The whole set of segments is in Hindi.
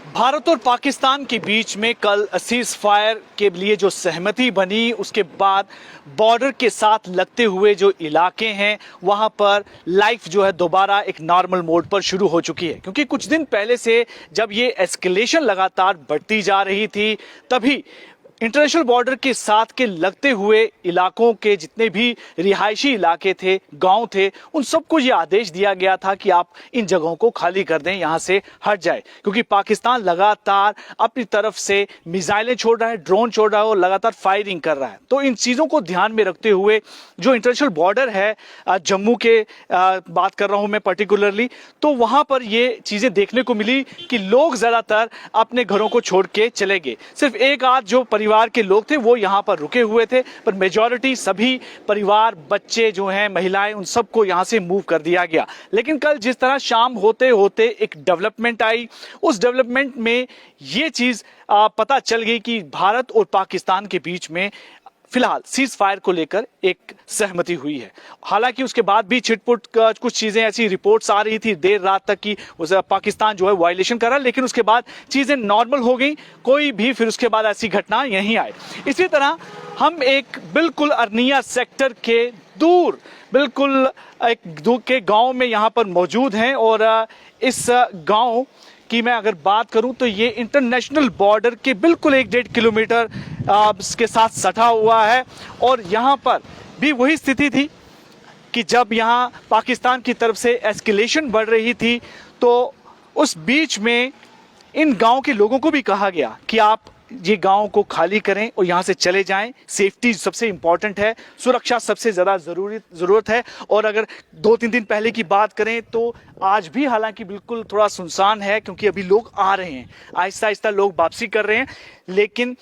भारत और पाकिस्तान के बीच में कल सीज फायर के लिए जो सहमति बनी, उसके बाद बॉर्डर के साथ लगते हुए जो इलाके हैं वहां पर लाइफ जो है दोबारा एक नॉर्मल मोड पर शुरू हो चुकी है। क्योंकि कुछ दिन पहले से जब ये एस्केलेशन लगातार बढ़ती जा रही थी, तभी इंटरनेशनल बॉर्डर के साथ के लगते हुए इलाकों के जितने भी रिहायशी इलाके थे, गांव थे, उन सबको ये आदेश दिया गया था कि आप इन जगहों को खाली कर दें, यहां से हट जाए। क्योंकि पाकिस्तान लगातार अपनी तरफ से मिसाइलें छोड़ रहा है, ड्रोन छोड़ रहा है और लगातार फायरिंग कर रहा है। तो इन चीज़ों को ध्यान में रखते हुए जो इंटरनेशनल बॉर्डर है जम्मू के बात कर रहा हूं मैं पर्टिकुलरली, तो वहां पर ये चीज़ें देखने को मिली कि लोग ज़्यादातर अपने घरों को छोड़ के चले गए। सिर्फ एक आध जो परिवार के लोग थे वो यहां पर रुके हुए थे, पर मेजॉरिटी सभी परिवार, बच्चे जो हैं, महिलाएं, उन सबको यहां से मूव कर दिया गया। लेकिन कल जिस तरह शाम होते होते एक डेवलपमेंट आई, उस डेवलपमेंट में ये चीज पता चल गई कि भारत और पाकिस्तान के बीच में फिलहाल सीज फायर को लेकर एक सहमति हुई है। हालांकि उसके बाद भी छिटपुट कुछ चीजें ऐसी रिपोर्ट्स आ रही थी देर रात तक कि पाकिस्तान जो है वायलेशन कर रहा है, लेकिन उसके बाद चीजें नॉर्मल हो गई, कोई भी फिर उसके बाद ऐसी घटना नहीं आई। इसी तरह हम एक बिल्कुल अरनिया सेक्टर के दूर बिल्कुल एक दूर के गांव में यहाँ पर मौजूद हैं और इस गांव की मैं अगर बात करूं तो ये इंटरनेशनल बॉर्डर के बिल्कुल 1-1.5 किलोमीटर के साथ सटा हुआ है। और यहाँ पर भी वही स्थिति थी कि जब यहाँ पाकिस्तान की तरफ से एस्केलेशन बढ़ रही थी, तो उस बीच में इन गांव के लोगों को भी कहा गया कि आप ये गांव को खाली करें और यहाँ से चले जाएं। सेफ्टी सबसे इंपॉर्टेंट है, सुरक्षा सबसे ज़्यादा ज़रूरत है। और अगर 2-3 दिन पहले की बात करें तो आज भी हालांकि बिल्कुल थोड़ा सुनसान है, क्योंकि अभी लोग आ रहे हैं, आहिस्ता आहिस्ता लोग वापसी कर रहे हैं, लेकिन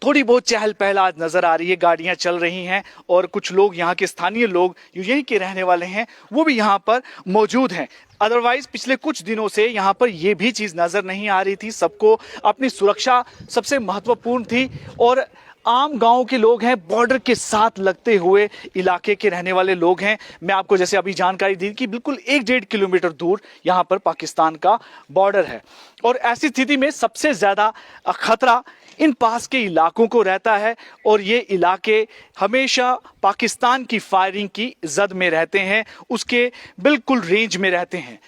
थोड़ी बहुत चहल पहल आज नजर आ रही है, गाड़ियां चल रही हैं और कुछ लोग यहाँ के स्थानीय लोग यहीं के रहने वाले हैं वो भी यहाँ पर मौजूद हैं। अदरवाइज पिछले कुछ दिनों से यहाँ पर ये भी चीज़ नजर नहीं आ रही थी, सबको अपनी सुरक्षा सबसे महत्वपूर्ण थी। और आम गांव के लोग हैं, बॉर्डर के साथ लगते हुए इलाके के रहने वाले लोग हैं। मैं आपको जैसे अभी जानकारी दी कि बिल्कुल 1-1.5 किलोमीटर दूर यहाँ पर पाकिस्तान का बॉर्डर है। और ऐसी स्थिति में सबसे ज़्यादा खतरा इन पास के इलाकों को रहता है और ये इलाके हमेशा पाकिस्तान की फायरिंग की जद में रहते हैं, उसके बिल्कुल रेंज में रहते हैं।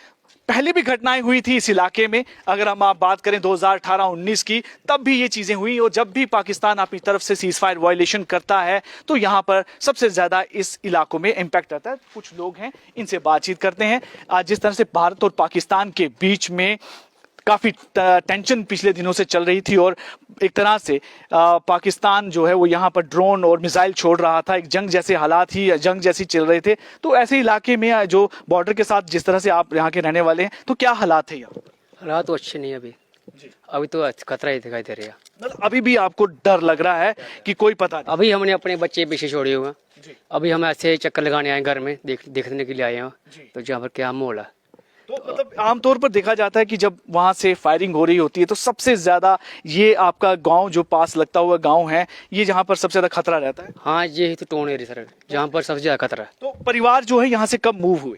पहले भी घटनाएं हुई थी इस इलाके में, अगर हम आप बात करें 2018-19 की, तब भी ये चीजें हुई। और जब भी पाकिस्तान अपनी तरफ से सीज फायर वायलेशन करता है तो यहाँ पर सबसे ज्यादा इस इलाकों में इम्पैक्ट आता है। कुछ लोग हैं, इनसे बातचीत करते हैं। आज जिस तरह से भारत और पाकिस्तान के बीच में काफी टेंशन पिछले दिनों से चल रही थी और एक तरह से पाकिस्तान जो है वो यहाँ पर ड्रोन और मिसाइल छोड़ रहा था, एक जंग जैसे हालात ही जंग जैसी चल रहे थे, तो ऐसे इलाके में जो बॉर्डर के साथ जिस तरह से आप यहाँ के रहने वाले हैं, तो क्या हालात है यहाँ? हालात तो अच्छे नहीं अभी अभी तो खतरा ही दिखाई दे रहा है। मतलब अभी भी आपको डर लग रहा है कि कोई पता नहीं? अभी हमने अपने बच्चे पीछे छोड़े हुए हैं, अभी हम ऐसे चक्कर लगाने आए घर में, देखने के लिए आए हैं तो जहाँ पर क्या माहौल है। तो मतलब आमतौर पर देखा जाता है कि जब वहां से फायरिंग हो रही होती है तो सबसे ज्यादा ये आपका गांव जो पास लगता हुआ गांव है, ये जहां पर सबसे ज्यादा खतरा रहता है। हाँ, ये ही तो टोन एरिया सर, जहाँ पर सबसे ज्यादा खतरा है। तो परिवार जो है यहाँ से कब मूव हुए?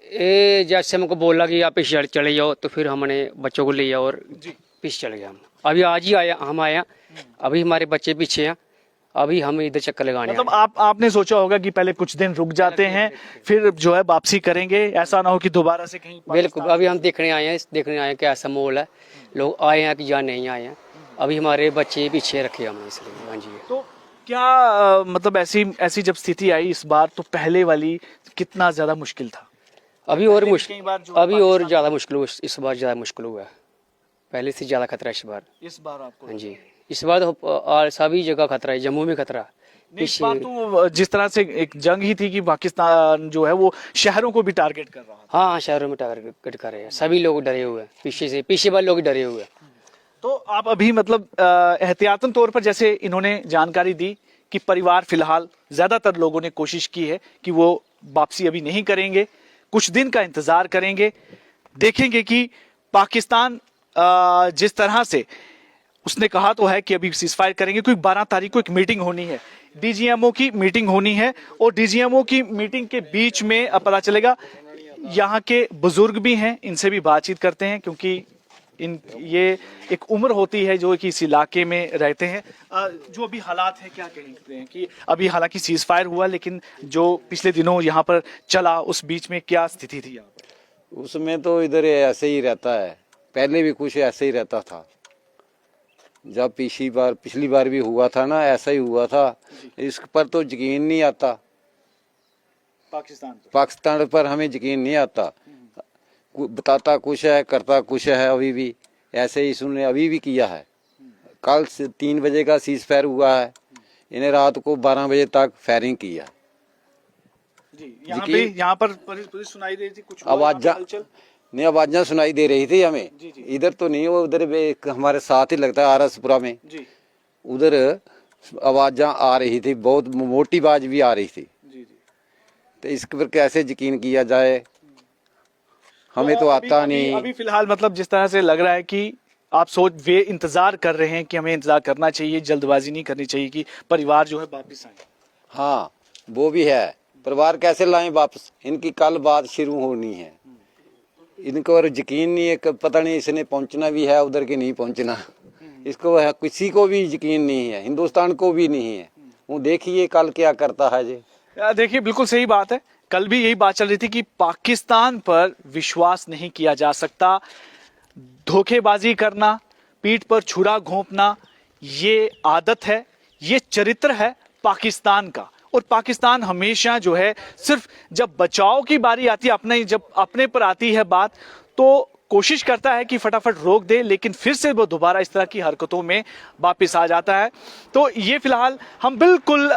ये जैसे हमको बोला कि आप पीछे चले जाओ, तो फिर हमने बच्चों को लिया और पीछे चले गए हम। अभी आज ही आया, हम आया, अभी हमारे बच्चे पीछे हैं, अभी हम इधर चक्कर लगाने। मतलब आपने सोचा होगा कि पहले कुछ दिन रुक जाते हैं, फिर जो है वापसी करेंगे, ऐसा ना हो कि दोबारा से कहीं। बिल्कुल, अभी हम देखने आए हैं कि ऐसा माहौल है, लोग आए हैं कि या नहीं आए हैं। अभी हमारे बच्चे पीछे रखे हमने इसलिए। हाँ जी। तो क्या मतलब ऐसी जब स्थिति आई इस बार, तो पहले वाली कितना ज्यादा मुश्किल था? अभी और ज्यादा मुश्किल हुआ, इस बार ज्यादा मुश्किल हुआ है, पहले से ज्यादा खतरा इस बार आपको? हाँ जी, इस बार और सभी जगह खतरा है, जम्मू में खतरा। इस बार तो जिस तरह से एक जंग ही थी कि पाकिस्तान जो है वो शहरों को भी टारगेट कर रहा है। हाँ, शहरों में टारगेट कर रहे हैं, सभी लोग डरे हुए हैं, पीछे वाले लोग डरे हुए हैं। तो आप अभी मतलब एहतियातन तौर पर, जैसे इन्होंने जानकारी दी कि परिवार फिलहाल ज्यादातर लोगों ने कोशिश की है कि वो वापसी अभी नहीं करेंगे, कुछ दिन का इंतजार करेंगे, देखेंगे कि पाकिस्तान जिस तरह से उसने कहा तो है कि अभी सीजफायर करेंगे, क्योंकि 12 तारीख को एक मीटिंग होनी है, डीजीएमओ की मीटिंग होनी है। और डीजीएमओ की मीटिंग के बीच में पता चलेगा, यहाँ के बुजुर्ग भी हैं, इनसे भी बातचीत करते हैं, क्योंकि ये एक उम्र होती है जो कि इस इलाके में रहते हैं। जो अभी हालात है क्या कहते हैं कि अभी हालांकि सीज फायर हुआ, लेकिन जो पिछले दिनों यहाँ पर चला उस बीच में क्या स्थिति थी यहाँ पर? उसमें तो इधर ऐसे ही रहता है, पहले भी कुछ ऐसे ही रहता था। जब पिछली बार भी हुआ था ना, ऐसा ही हुआ था। इस पर तो यकीन नहीं आता, पाकिस्तान पर हमें यकीन नहीं आता। बताता कुछ है, करता कुछ है। अभी भी ऐसे ही सुनने अभी भी किया है। कल 3 बजे का सीज फायर हुआ है, इन्हें रात को 12 बजे तक फायरिंग किया। यहाँ पर पुलिस सुनाई दे रही थी, कुछ आवाज़ें सुनाई दे रही थी हमें। इधर तो नहीं, वो उधर हमारे साथ ही लगता है आरसपुरा में, उधर आवाज़ें आ रही थी, बहुत मोटी आवाज भी आ रही थी। तो इस पर कैसे यकीन किया जाए, हमें तो आता नहीं। अभी फिलहाल मतलब जिस तरह से लग रहा है कि आप वे इंतजार कर रहे हैं कि हमें इंतजार करना चाहिए, जल्दबाजी नहीं करनी चाहिए कि परिवार जो है वापस आए। हाँ, वो भी है। परिवार कैसे लाएं वापस, इनकी कल बात शुरू होनी है। इनको और यकीन नहीं है, पता नहीं इसने पहुंचना भी है उधर कि नहीं पहुंचना। इसको किसी को भी यकीन नहीं है, हिंदुस्तान को भी नहीं है। वो देखिए कल क्या करता है जी। देखिए बिल्कुल सही बात है, कल भी यही बात चल रही थी कि पाकिस्तान पर विश्वास नहीं किया जा सकता। धोखेबाजी करना, पीठ पर छुरा घोंपना, ये आदत है, ये चरित्र है पाकिस्तान का। और पाकिस्तान हमेशा जो है सिर्फ जब बचाव की बारी आती है, जब अपने पर आती है बात, तो कोशिश करता है कि फटाफट रोक दे, लेकिन फिर से वो दोबारा इस तरह की हरकतों में वापस आ जाता है। तो ये फिलहाल हम बिल्कुल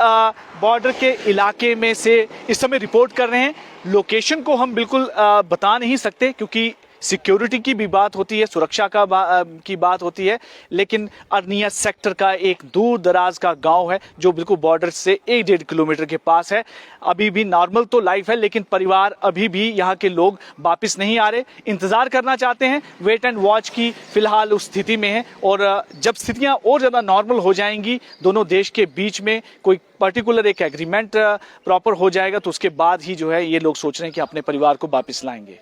बॉर्डर के इलाके में से इस समय रिपोर्ट कर रहे हैं। लोकेशन को हम बिल्कुल बता नहीं सकते क्योंकि सिक्योरिटी की भी बात होती है, सुरक्षा की बात होती है, लेकिन अरनिया सेक्टर का एक दूर दराज का गांव है जो बिल्कुल बॉर्डर से 1-1.5 किलोमीटर के पास है। अभी भी नॉर्मल तो लाइफ है, लेकिन परिवार अभी भी यहाँ के लोग वापस नहीं आ रहे, इंतजार करना चाहते हैं, वेट एंड वॉच की फिलहाल उस स्थिति में है। और जब स्थितियाँ और ज़्यादा नॉर्मल हो जाएंगी, दोनों देश के बीच में कोई पर्टिकुलर एक एग्रीमेंट प्रॉपर हो जाएगा, तो उसके बाद ही जो है ये लोग सोच रहे हैं कि अपने परिवार को वापस लाएंगे।